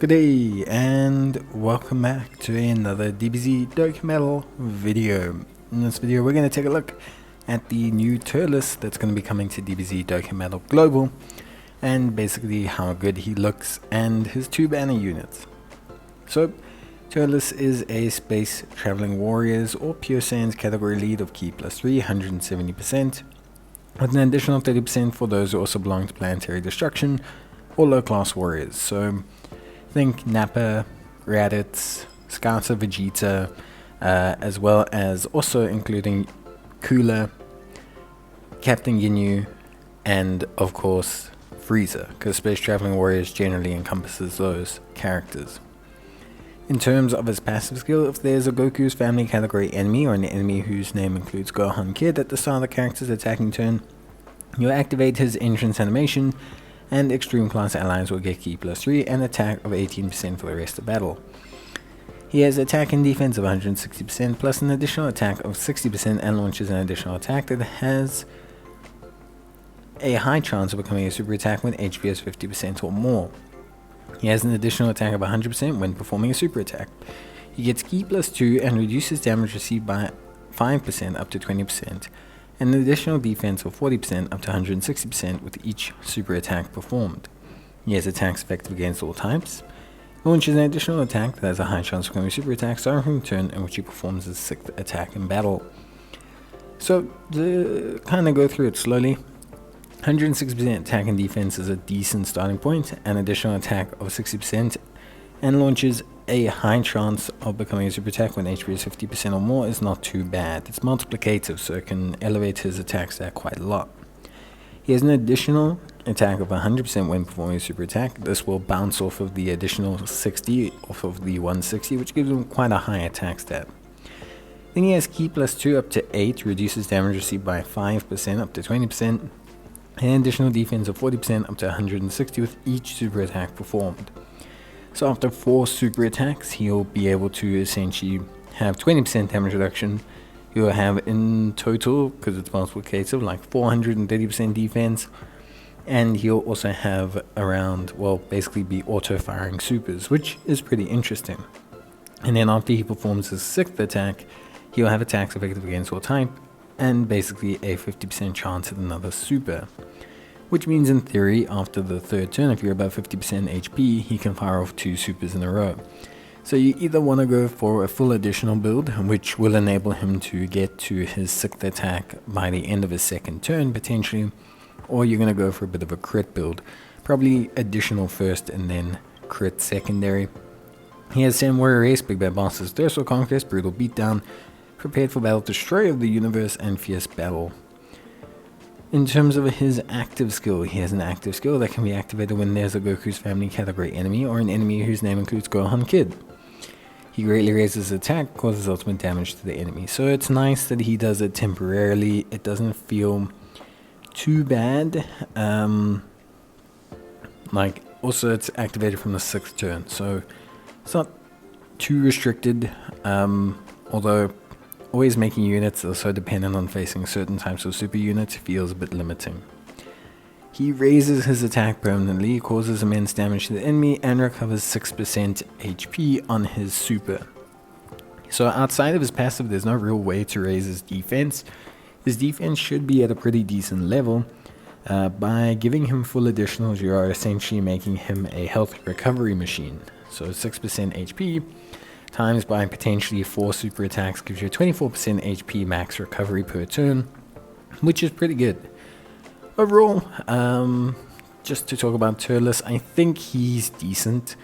Good day and welcome back to another Dbz Dokkan video. In this video we're going to take a look at the new Turles that's going to be coming to Dbz Dokkan Global, and basically how good he looks and his two banner units. So Turles is a space traveling warriors or pure sands category lead of key +3, 170%, with an additional 30% for those who also belong to planetary destruction or low class warriors. So think Nappa, Raditz, Scouter Vegeta, as well as also including Cooler, Captain Ginyu, and of course Frieza, because Space Traveling Warriors generally encompasses those characters. In terms of his passive skill, if there's a Goku's family category enemy or an enemy whose name includes Gohan Kid at the start of the character's attacking turn, you'll activate his entrance animation, and extreme class allies will get key +3 and attack of 18% for the rest of battle. He has attack and defense of 160% plus an additional attack of 60% and launches an additional attack that has a high chance of becoming a super attack when HP is 50% or more. He has an additional attack of 100% when performing a super attack. He gets key +2 and reduces damage received by 5% up to 20%. And an additional defense of 40% up to 160% with each super attack performed. He has attacks effective against all types, launches an additional attack that has a high chance of becoming a super attack starting from the turn in which he performs his 6th attack in battle. So to kind of go through it slowly, 160% attack and defense is a decent starting point, an additional attack of 60% and launches a high chance of becoming a super attack when HP is 50% or more is not too bad. It's multiplicative, so it can elevate his attack stat quite a lot. He has an additional attack of 100% when performing a super attack. This will bounce off of the additional 60 off of the 160, which gives him quite a high attack stat. Then he has key +2 up to 8, reduces damage received by 5% up to 20%, and an additional defense of 40% up to 160 with each super attack performed. So after 4 super attacks, he'll be able to essentially have 20% damage reduction. He'll have in total, because it's multiplicative, like 430% defense. And he'll also have around, well, basically be auto-firing supers, which is pretty interesting. And then after he performs his 6th attack, he'll have attacks effective against all type, and basically a 50% chance at another super. Which means in theory, after the 3rd turn, if you're above 50% HP, he can fire off 2 supers in a row. So you either want to go for a full additional build, which will enable him to get to his 6th attack by the end of his 2nd turn, potentially, or you're going to go for a bit of a crit build. Probably additional first and then crit secondary. He has Samurai Race, Big Bad Bosses, Thirst for Conquest, Brutal Beatdown, Prepared for Battle, Destroyer of the Universe, and Fierce Battle. In terms of his active skill, he has an active skill that can be activated when there's a Goku's family category enemy or an enemy whose name includes Gohan Kid. He greatly raises his attack, causes ultimate damage to the enemy. So it's nice that he does it temporarily. It doesn't feel too bad. Also it's activated from the 6th turn, so it's not too restricted, although always making units that are so dependent on facing certain types of super units feels a bit limiting. He raises his attack permanently, causes immense damage to the enemy, and recovers 6% HP on his super. So outside of his passive, there's no real way to raise his defense. His defense should be at a pretty decent level. By giving him full additionals, you are essentially making him a health recovery machine. So 6% HP times by potentially 4 super attacks gives you a 24% HP max recovery per turn, which is pretty good. Overall, just to talk about Turles, I think he's decent.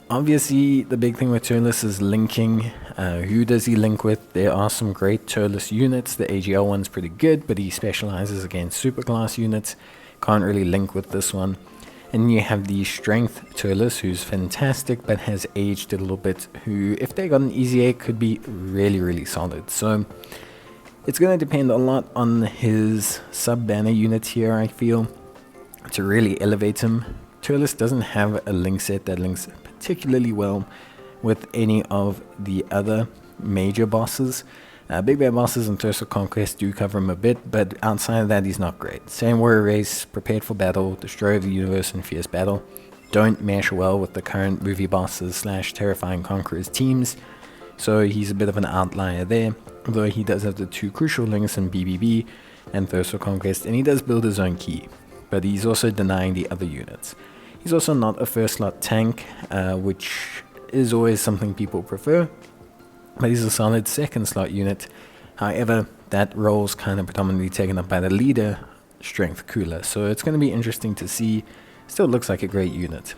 Obviously, the big thing with Turles is linking. Who does he link with? There are some great Turles units. The AGL one's pretty good, but he specializes against superclass units. Can't really link with this one. And you have the Strength Turles, who's fantastic, but has aged a little bit, who, if they got an easy A, could be really, really solid. So it's going to depend a lot on his sub-banner units here, I feel, to really elevate him. Turles doesn't have a link set that links particularly well with any of the other major bosses. Big Bad Bosses and Thirst for Conquest do cover him a bit, but outside of that, he's not great. Same Warrior Race, Prepared for Battle, Destroyer of the Universe, and Fierce Battle. don't mesh well with the current movie bosses slash terrifying conquerors teams, so he's a bit of an outlier there, though he does have the two crucial links in BBB and Thirst for Conquest, and he does build his own key, but he's also denying the other units. He's also not a first slot tank, which is always something people prefer, but he's a solid second slot unit. However, that role's kind of predominantly taken up by the leader strength cooler, so it's going to be interesting to see. Still looks like a great unit.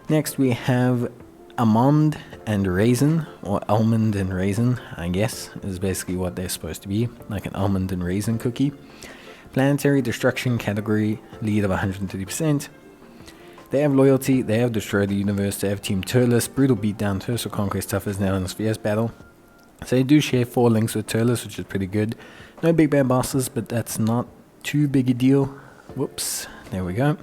Next we have Amond and Raisin, or Almond and Raisin, I guess, is basically what they're supposed to be, like an almond and raisin cookie. Planetary destruction category, lead of 130%. They have loyalty, they have destroyed the universe, they have Team Turles, brutal beatdown, Thirst for Conquest, tough as nail in the fierce battle. So they do share 4 links with Turles, which is pretty good. No big bad bosses, but that's not too big a deal. Whoops, there we go.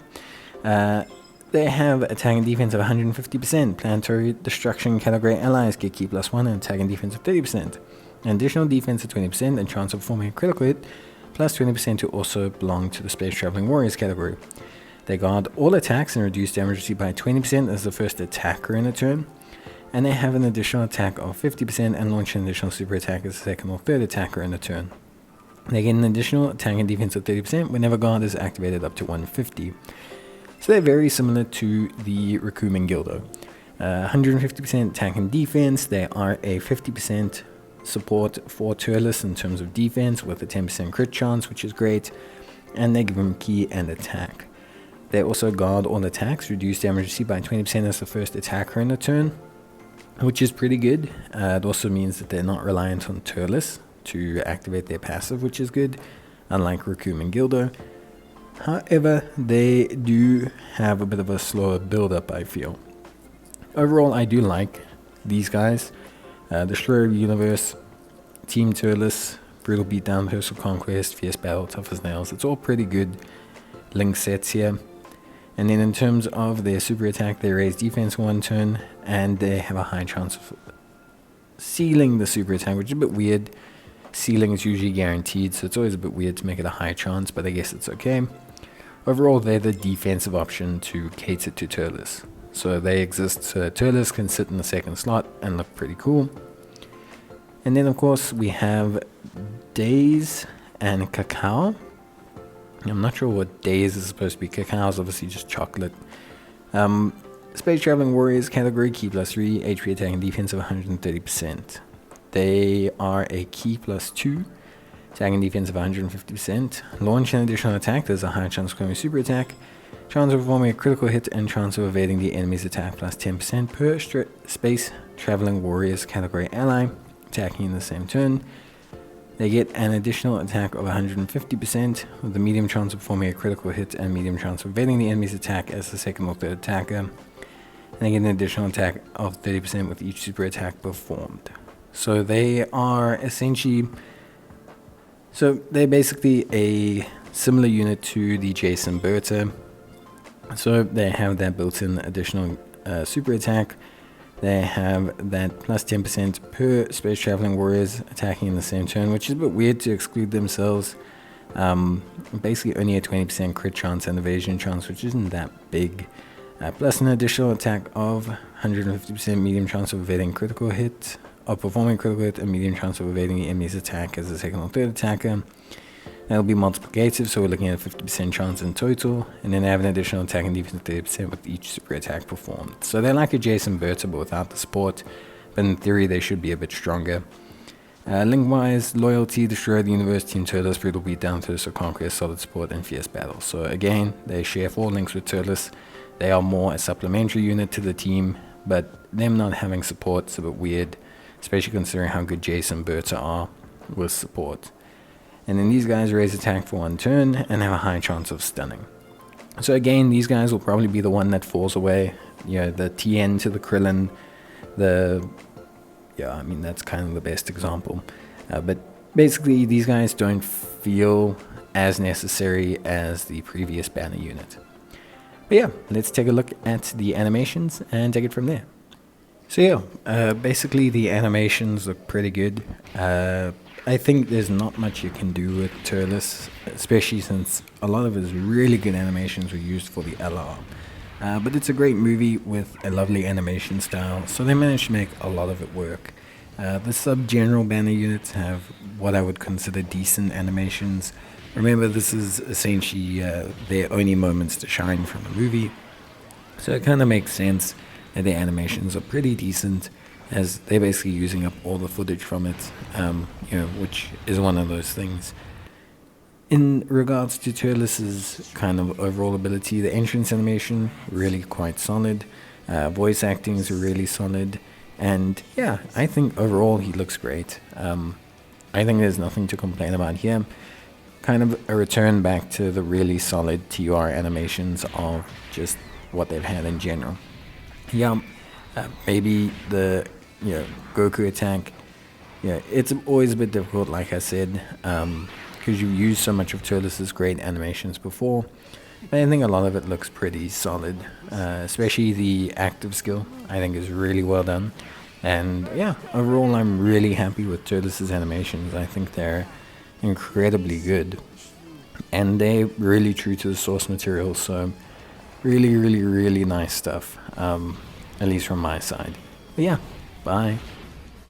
They have attack and defense of 150%. Planetary destruction category allies get key +1 and attack and defense of 30%. An additional defense of 20% and chance of performing a critical hit, plus 20% to also belong to the Space Traveling Warriors category. They guard all attacks and reduce damage received by 20% as the first attacker in a turn. And they have an additional attack of 50% and launch an additional super attack as the second or third attacker in a turn. They get an additional attack and defense of 30% whenever guard is activated up to 150. So they're very similar to the Rikumen Gildo. 150% attack and defense. They are a 50% support for Turles in terms of defense with a 10% crit chance, which is great. And they give him key and attack. They also guard all attacks, reduce damage received by 20% as the first attacker in a turn, which is pretty good. It also means that they're not reliant on Turles to activate their passive, which is good, unlike Rikumen Gildo. However, they do have a bit of a slower build-up, I feel. Overall, I do like these guys. Destroyer of the Universe, Team Turles, Brutal Beatdown, Thirst for Conquest, Fierce Battle, Tough as Nails. It's all pretty good link sets here. And then in terms of their super attack, they raise defense 1 turn, and they have a high chance of sealing the super attack, which is a bit weird. Sealing is usually guaranteed, so it's always a bit weird to make it a high chance, but I guess it's okay. Overall, they're the defensive option to cater to Turles. So they exist so that Turles can sit in the second slot and look pretty cool. And then of course we have Daiz and Cacao. I'm not sure what Daiz is supposed to be. Cacao is obviously just chocolate. Space Traveling Warriors category, key +3, HP attack and defense of 130%. They are a key +2, attack and defense of 150%. Launch an additional attack, there's a high chance of becoming a super attack. Chance of performing a critical hit and chance of evading the enemy's attack plus 10% per Space Traveling Warriors category ally, attacking in the same turn. They get an additional attack of 150% with a medium chance of performing a critical hit and medium chance of evading the enemy's attack as the second or third attacker. And they get an additional attack of 30% with each super attack performed. So they are essentially, they're basically a similar unit to the Jason Berta. So they have that built-in additional super attack. They have that plus 10% per Space Traveling Warriors attacking in the same turn, which is a bit weird to exclude themselves. Basically only a 20% crit chance and evasion chance, which isn't that big. Plus an additional attack of 150% medium chance of evading critical hit, or performing critical hit, and medium chance of evading the enemy's attack as the second or third attacker. That'll be multiplicative, so we're looking at a 50% chance in total, and then they have an additional attack and defense of 30% with each super attack performed. So they're like a Jason Berta but without the support, but in theory they should be a bit stronger. Link-wise, Loyalty, Destroyer of the Universe, Team Turles, Brutal Beatdown, Thirst for Conquest, Solid Support, and Fierce Battle. So again, they share 4 links with Turles. They are more a supplementary unit to the team, but them not having support is a bit weird, especially considering how good Jason Berta are with support. And then these guys raise attack for 1 turn and have a high chance of stunning. So again, these guys will probably be the one that falls away. You know, the TN to the Krillin, I mean, that's kind of the best example. But basically, these guys don't feel as necessary as the previous banner unit. But yeah, let's take a look at the animations and take it from there. So yeah, basically the animations look pretty good. I think there's not much you can do with Turles, especially since a lot of his really good animations were used for the LR. But it's a great movie with a lovely animation style, so they managed to make a lot of it work. The sub-general banner units have what I would consider decent animations. Remember, this is essentially their only moments to shine from the movie, so it kind of makes sense that their animations are pretty decent, as they're basically using up all the footage from it, which is one of those things. In regards to Turles' kind of overall ability, the entrance animation, really quite solid. Voice acting is really solid. And yeah, I think overall he looks great. I think there's nothing to complain about here. Kind of a return back to the really solid TUR animations of just what they've had in general. Yeah, maybe the Goku attack. Yeah, it's always a bit difficult, like I said, because you've used so much of Turles' great animations before. But I think a lot of it looks pretty solid, especially the active skill. I think is really well done. And yeah, overall I'm really happy with Turles' animations. I think they're incredibly good. And they're really true to the source material, so really, really, really nice stuff, at least from my side. But yeah, bye.